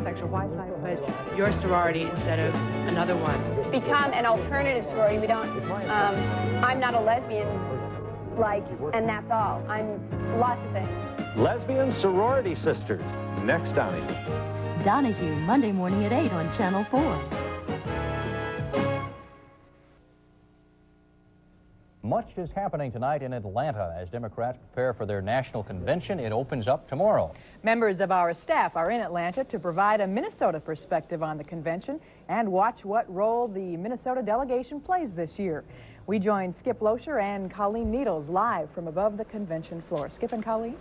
heterosexual. Why should I pledge your sorority instead of another one? To become an alternative sorority, we don't, I'm not a lesbian, and that's all. I'm lots of things. Lesbian sorority sisters. Next, Donahue. Donahue, Monday morning at 8 on Channel 4. Much is happening tonight in Atlanta as Democrats prepare for their national convention. It opens up tomorrow. Members of our staff are in Atlanta to provide a Minnesota perspective on the convention and watch what role the Minnesota delegation plays this year. We join Skip Loescher and Colleen Needles live from above the convention floor. Skip and Colleen?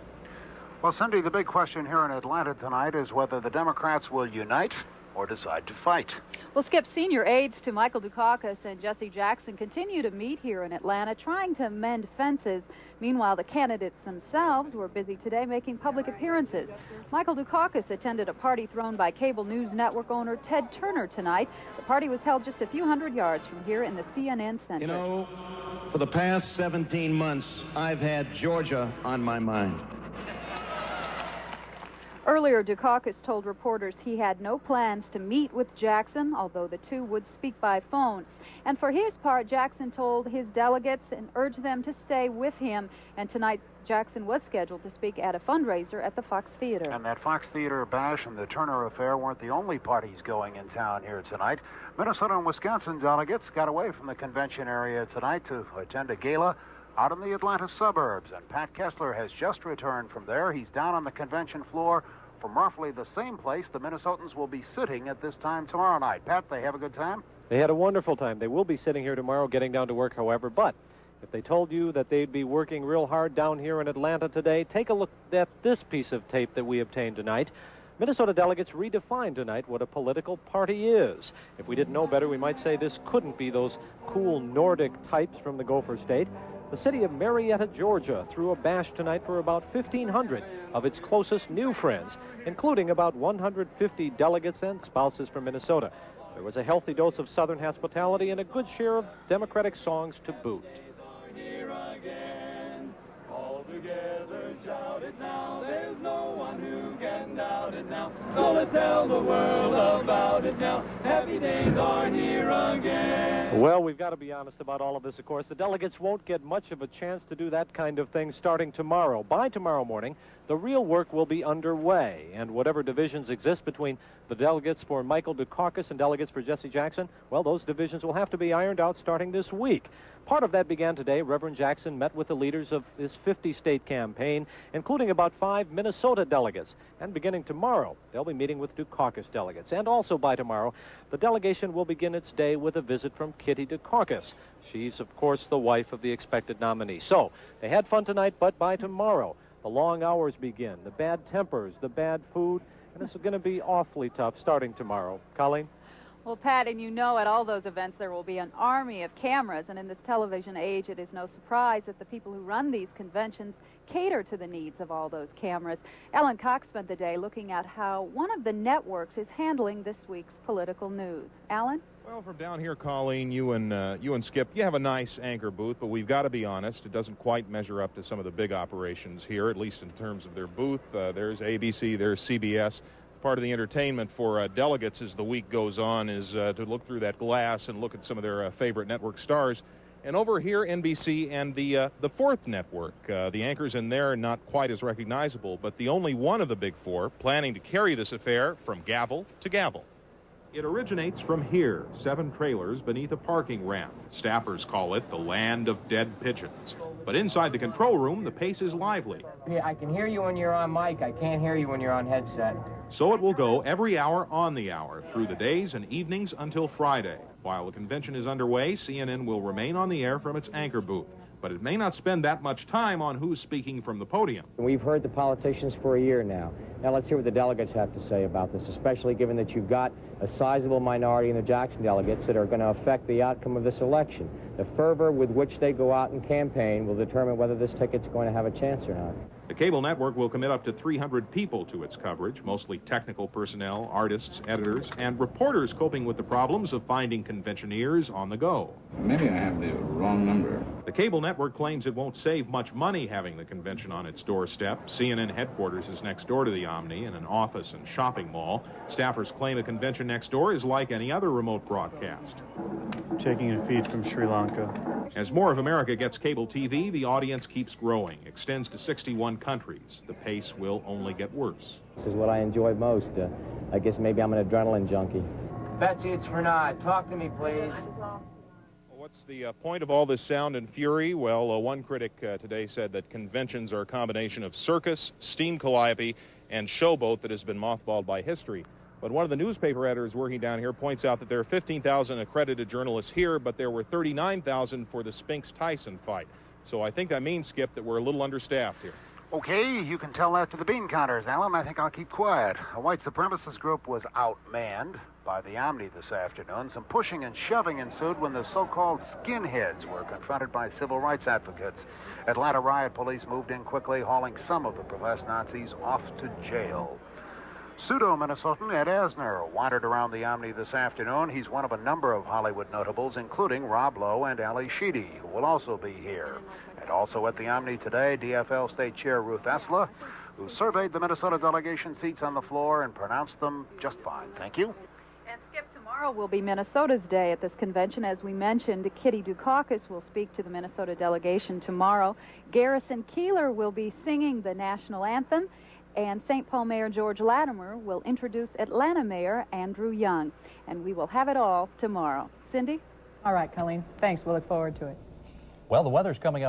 Well, Cindy, the big question here in Atlanta tonight is whether the Democrats will unite or decide to fight. Well, Skip, senior aides to Michael Dukakis and Jesse Jackson continue to meet here in Atlanta trying to mend fences. Meanwhile, the candidates themselves were busy today making public appearances. Michael Dukakis attended a party thrown by cable news network owner Ted Turner tonight. The party was held just a few hundred yards from here in the CNN Center. You know, for the past 17 months, I've had Georgia on my mind. Earlier, Dukakis told reporters he had no plans to meet with Jackson, although the two would speak by phone. And for his part, Jackson told his delegates and urged them to stay with him. And tonight, Jackson was scheduled to speak at a fundraiser at the Fox Theater. And that Fox Theater bash and the Turner affair weren't the only parties going in town here tonight. Minnesota and Wisconsin delegates got away from the convention area tonight to attend a gala out in the Atlanta suburbs. And Pat Kessler has just returned from there. He's down on the convention floor from roughly the same place the Minnesotans will be sitting at this time tomorrow night. Pat, they have a good time? They had a wonderful time. They will be sitting here tomorrow getting down to work, however, but if they told you that they'd be working real hard down here in Atlanta today, take a look at this piece of tape that we obtained tonight. Minnesota delegates redefined tonight what a political party is. If we didn't know better, we might say this couldn't be those cool Nordic types from the Gopher State. The city of Marietta, Georgia, threw a bash tonight for about 1,500 of its closest new friends, including about 150 delegates and spouses from Minnesota. There was a healthy dose of Southern hospitality and a good share of Democratic songs to boot. Here again, all together, shout it now. There's no one who can doubt it now. So let's tell the world about it now. Happy days are here again. Well, we've got to be honest about all of this, of course. The delegates won't get much of a chance to do that kind of thing starting tomorrow. By tomorrow morning, the real work will be underway, and whatever divisions exist between the delegates for Michael Dukakis and delegates for Jesse Jackson, well, those divisions will have to be ironed out starting this week. Part of that began today. Reverend Jackson met with the leaders of his 50-state campaign, including about 5 Minnesota delegates. And beginning tomorrow, they'll be meeting with Dukakis delegates. And also by tomorrow, the delegation will begin its day with a visit from Kitty Dukakis. She's, of course, the wife of the expected nominee. So, they had fun tonight, but by tomorrow, the long hours begin, the bad tempers, the bad food, and this is going to be awfully tough starting tomorrow. Colleen? Well, Pat, and you know at all those events there will be an army of cameras, and in this television age it is no surprise that the people who run these conventions cater to the needs of all those cameras. Ellen Cox spent the day looking at how one of the networks is handling this week's political news. Alan? Well, from down here, Colleen, you and Skip, you have a nice anchor booth, but we've got to be honest, it doesn't quite measure up to some of the big operations here, at least in terms of their booth. There's ABC, there's CBS. Part of the entertainment for delegates as the week goes on is to look through that glass and look at some of their favorite network stars. And over here, NBC and the fourth network, the anchors in there are not quite as recognizable, but the only one of the big four planning to carry this affair from gavel to gavel. It originates from here, 7 trailers beneath a parking ramp. Staffers call it the land of dead pigeons. But inside the control room, the pace is lively. Yeah, I can hear you when you're on mic. I can't hear you when you're on headset. So it will go every hour on the hour, through the days and evenings until Friday. While the convention is underway, CNN will remain on the air from its anchor booth. But it may not spend that much time on who's speaking from the podium. We've heard the politicians for a year now. Now let's hear what the delegates have to say about this, especially given that you've got a sizable minority in the Jackson delegates that are going to affect the outcome of this election. The fervor with which they go out and campaign will determine whether this ticket's going to have a chance or not. The cable network will commit up to 300 people to its coverage, mostly technical personnel, artists, editors, and reporters coping with the problems of finding conventioneers on the go. Maybe I have the wrong number. The cable network claims it won't save much money having the convention on its doorstep. CNN headquarters is next door to the Omni in an office and shopping mall. Staffers claim a convention next door is like any other remote broadcast. Taking a feed from Sri Lanka. As more of America gets cable TV, the audience keeps growing, extends to 61 countries. The pace will only get worse. This is what I enjoy most. I guess maybe I'm an adrenaline junkie. Betsy, it's Fernand. Talk to me, please. What's the point of all this sound and fury? Well, one critic today said that conventions are a combination of circus, steam calliope, and showboat that has been mothballed by history. But one of the newspaper editors working down here points out that there are 15,000 accredited journalists here, but there were 39,000 for the Spinks-Tyson fight. So I think that means, Skip, that we're a little understaffed here. Okay, you can tell that to the bean counters, Alan. I think I'll keep quiet. A white supremacist group was outmanned by the Omni this afternoon. Some pushing and shoving ensued when the so-called skinheads were confronted by civil rights advocates. Atlanta riot police moved in quickly, hauling some of the professed Nazis off to jail. Pseudo-Minnesotan Ed Asner wandered around the Omni this afternoon. He's one of a number of Hollywood notables, including Rob Lowe and Ali Sheedy, who will also be here. And also at the Omni today, DFL State Chair Ruth Esler, who surveyed the Minnesota delegation seats on the floor and pronounced them just fine. Thank you. And Skip, tomorrow will be Minnesota's day at this convention. As we mentioned, Kitty Dukakis will speak to the Minnesota delegation tomorrow. Garrison Keillor will be singing the national anthem. And St. Paul Mayor George Latimer will introduce Atlanta Mayor Andrew Young. And we will have it all tomorrow. Cindy? All right, Colleen. Thanks. We'll look forward to it. Well, the weather's coming up.